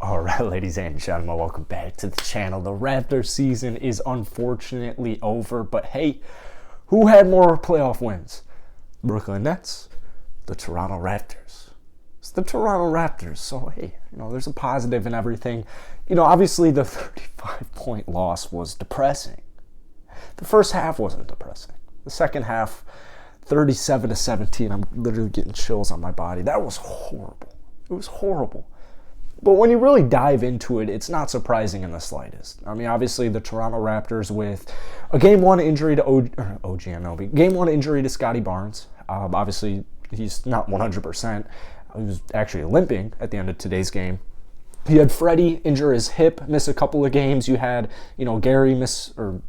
All right, ladies and gentlemen, welcome back to the channel. The Raptors season is unfortunately over, but hey, who had more playoff wins? Brooklyn Nets, the Toronto Raptors. It's the Toronto Raptors, so hey, there's a positive in everything. Obviously the 35-point loss was depressing. The first half wasn't depressing. The second half, 37-17, I'm literally getting chills on my body. That was horrible. It was horrible. But when you really dive into it, it's not surprising in the slightest. I mean, obviously, the Toronto Raptors with a Game 1 injury to OG Anunoby. Game 1 injury to Scotty Barnes. Obviously, he's not 100%. He was actually limping at the end of today's game. You had Freddie injure his hip, miss a couple of games. You had, Gary miss, or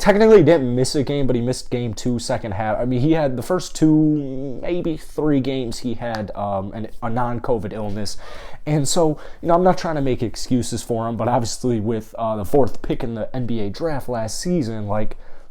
technically he didn't miss a game, but he missed game 2, second half. I mean, he had the first 2, maybe 3 games he had a non-COVID illness. And so, I'm not trying to make excuses for him, but obviously with the 4th pick in the NBA draft last season,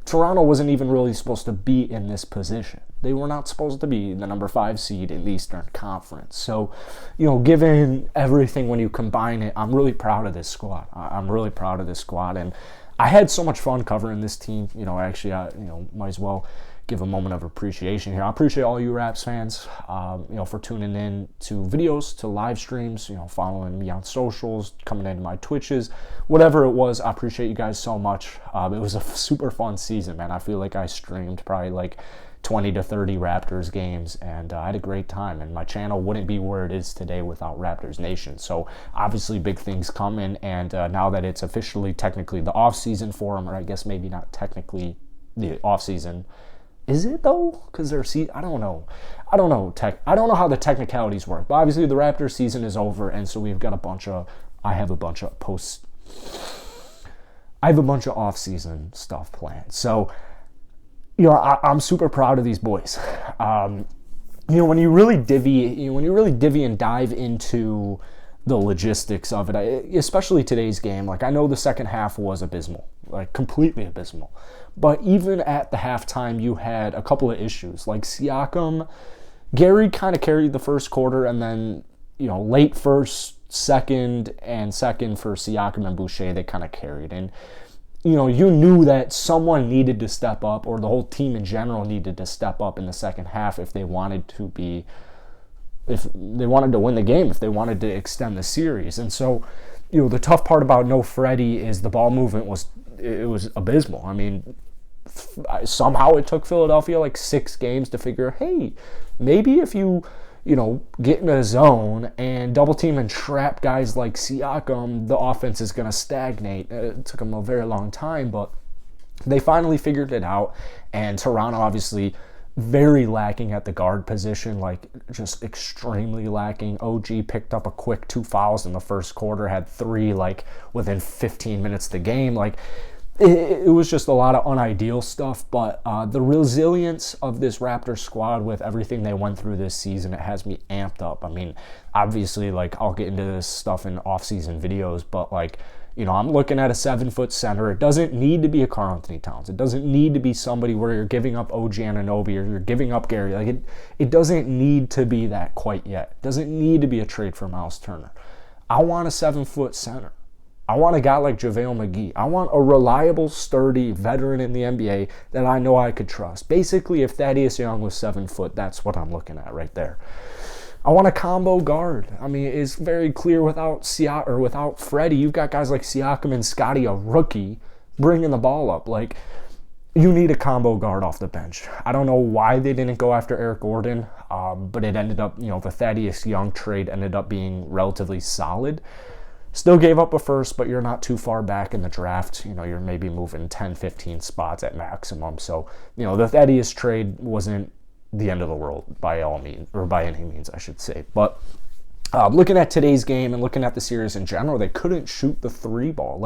Toronto wasn't even really supposed to be in this position. They were not supposed to be the number 5 seed in the Eastern Conference. So, given everything when you combine it, I'm really proud of this squad. I'm really proud of this squad, and I had so much fun covering this team. Actually, I might as well give a moment of appreciation here. I appreciate all you Raps fans, for tuning in to videos, to live streams, following me on socials, coming into my Twitches, whatever it was. I appreciate you guys so much. It was a super fun season, man. I feel like I streamed probably 20 to 30 Raptors games, and I had a great time, and my channel wouldn't be where it is today without Raptors Nation. So obviously big things coming, and now that it's officially technically the off season for them, or I guess maybe not technically the off season, is it though? Because I don't know. I don't know how the technicalities work, but obviously the Raptors season is over, and so we've got I have a bunch of off season stuff planned. So I'm super proud of these boys. When you really divvy and dive into the logistics of it, especially today's game, I know the second half was abysmal, completely abysmal. But even at the halftime, you had a couple of issues. Siakam, Gary kind of carried the first quarter, and then, late first, second for Siakam and Boucher, they kind of carried. And you knew that someone needed to step up, or the whole team in general needed to step up in the second half if they wanted to win the game, if they wanted to extend the series. And so, the tough part about no Freddie is the ball movement was abysmal. I mean, somehow it took Philadelphia 6 games to figure, hey, maybe if you get in a zone and double team and trap guys like Siakam, the offense is going to stagnate. It took them a very long time, but they finally figured it out. And Toronto, obviously, very lacking at the guard position, just extremely lacking. OG picked up a quick 2 fouls in the first quarter, had 3 within 15 minutes of the game. It was just a lot of unideal stuff, but the resilience of this Raptors squad with everything they went through this season, it has me amped up. I mean, obviously, I'll get into this stuff in off-season videos, but, I'm looking at a 7-foot center. It doesn't need to be a Karl Anthony Towns. It doesn't need to be somebody where you're giving up OG Anunoby or you're giving up Gary. It doesn't need to be that quite yet. It doesn't need to be a trade for Miles Turner. I want a 7-foot center. I want a guy like JaVale McGee. I want a reliable, sturdy veteran in the NBA that I know I could trust. Basically, if Thaddeus Young was 7 foot, that's what I'm looking at right there. I want a combo guard. I mean, it's very clear without Freddie, you've got guys like Siakam and Scotty, a rookie, bringing the ball up. You need a combo guard off the bench. I don't know why they didn't go after Eric Gordon, but it ended up, the Thaddeus Young trade ended up being relatively solid. Still gave up a first, but you're not too far back in the draft. You're maybe moving 10, 15 spots at maximum. So, the Thaddeus trade wasn't the end of the world by all means, or by any means, I should say. But looking at today's game and looking at the series in general, they couldn't shoot the 3 ball.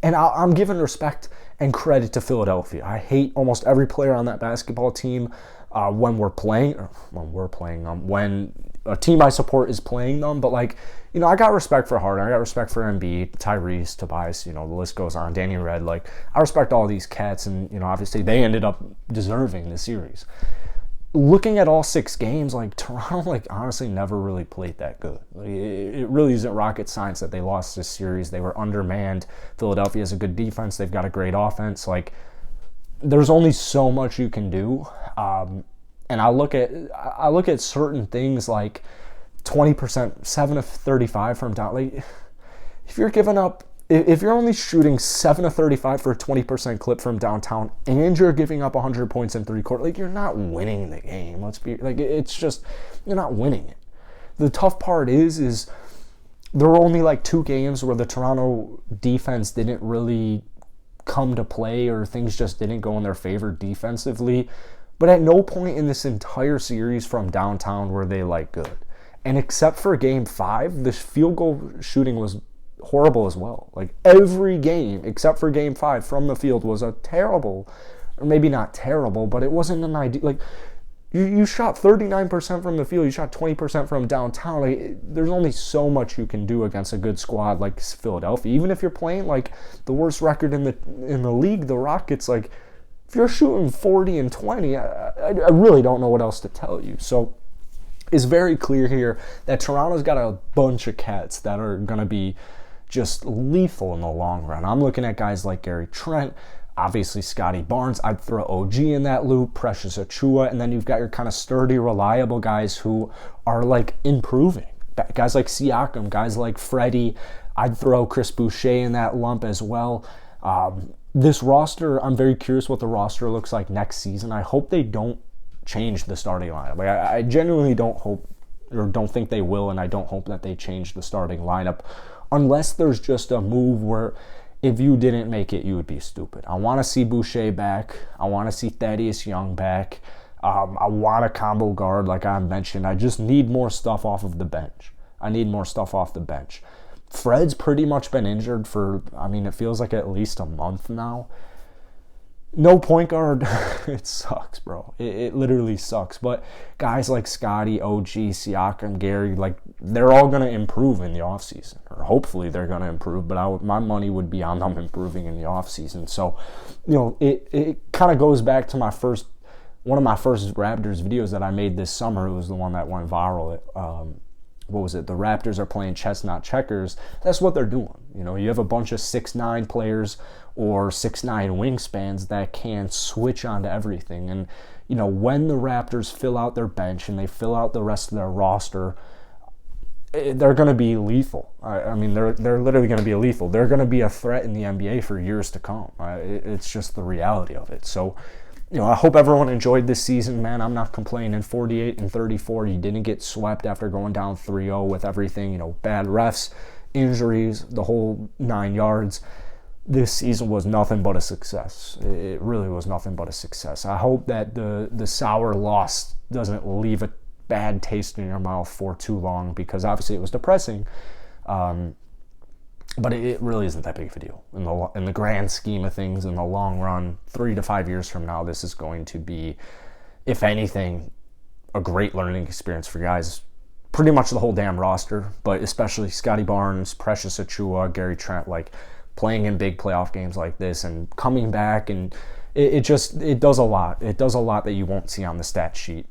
And I'm giving respect and credit to Philadelphia. I hate almost every player on that basketball team when a team I support is playing them, but I got respect for Harden, I got respect for Embiid, Tyrese, Tobias, the list goes on, Danny Red, I respect all these cats, and obviously they ended up deserving the series. looking at all 6 games, like Toronto, like honestly never really played that good. Like, it really isn't rocket science that they lost this series. They were undermanned. Philadelphia has a good defense. They've got a great offense. Like, there's only so much you can do. And I look at certain things like 20%, 7 of 35 from down. Like, if you're giving up, if you're only shooting 7 of 35 for a 20% clip from downtown, and you're giving up 100 points in 3 quarters, like, you're not winning the game. Let's be like, it's just, you're not winning it. The tough part is there were only like 2 games where the Toronto defense didn't really come to play, or things just didn't go in their favor defensively. But at no point in this entire series from downtown were they like good. And except for game 5, the field goal shooting was horrible as well. Like, every game except for game 5 from the field was a terrible, or maybe not terrible, but it wasn't an idea. Like, you shot 39% from the field, you shot 20% from downtown. Like, there's only so much you can do against a good squad like Philadelphia. Even if you're playing like the worst record in the league, the Rockets, like, if you're shooting 40 and 20, I really don't know what else to tell you. So it's very clear here that Toronto's got a bunch of cats that are going to be just lethal in the long run. I'm looking at guys like Gary Trent, obviously Scotty Barnes. I'd throw OG in that loop, Precious Achiuwa, and then you've got your kind of sturdy, reliable guys who are like improving. Guys like Siakam, guys like Freddie. I'd throw Chris Boucher in that lump as well. This roster, I'm very curious what the roster looks like next season. I hope they don't change the starting lineup. Like, I genuinely don't hope, or don't think they will, and I don't hope that they change the starting lineup unless there's just a move where if you didn't make it, you would be stupid. I want to see Boucher back. I want to see Thaddeus Young back. I want a combo guard, like I mentioned. I just need more stuff off of the bench. Fred's pretty much been injured for, it feels like at least a month now. No point guard. It sucks, bro. It literally sucks. But guys like Scotty, OG, Siakam, Gary, like, they're all going to improve in the offseason. Or hopefully they're going to improve. But my money would be on them improving in the offseason. So, it kind of goes back to one of my first Raptors videos that I made this summer. It was the one that went viral. What was it? The Raptors are playing chess, not checkers. That's what they're doing. You have a bunch of 6'9" players or 6'9" wingspans that can switch onto everything. And, when the Raptors fill out their bench and they fill out the rest of their roster, they're going to be lethal. They're literally going to be lethal. They're going to be a threat in the NBA for years to come. It's just the reality of it. So, I hope everyone enjoyed this season, man. I'm not complaining. 48 and 34. You didn't get swept after going down 3-0 with everything, bad refs, injuries, the whole 9 yards. This season was nothing but a success. It really was nothing but a success. I hope that the sour loss doesn't leave a bad taste in your mouth for too long, because obviously it was depressing. But it really isn't that big of a deal in the grand scheme of things. In the long run, 3 to 5 years from now, this is going to be, if anything, a great learning experience for guys. Pretty much the whole damn roster, but especially Scotty Barnes, Precious Achiuwa, Gary Trent, like, playing in big playoff games like this and coming back, and it does a lot. It does a lot that you won't see on the stat sheet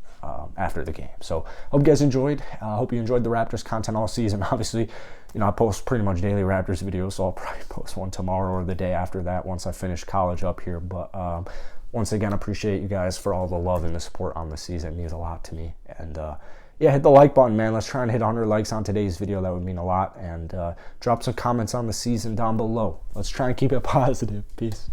after the game. So hope you guys enjoyed. Hope you enjoyed the Raptors content all season. Obviously, I post pretty much daily Raptors videos, so I'll probably post one tomorrow or the day after that once I finish college up here. But once again, appreciate you guys for all the love and the support on the season. It means a lot to me. And hit the like button, man. Let's try and hit 100 likes on today's video. That would mean a lot. And drop some comments on the season down below. Let's try and keep it positive. Peace.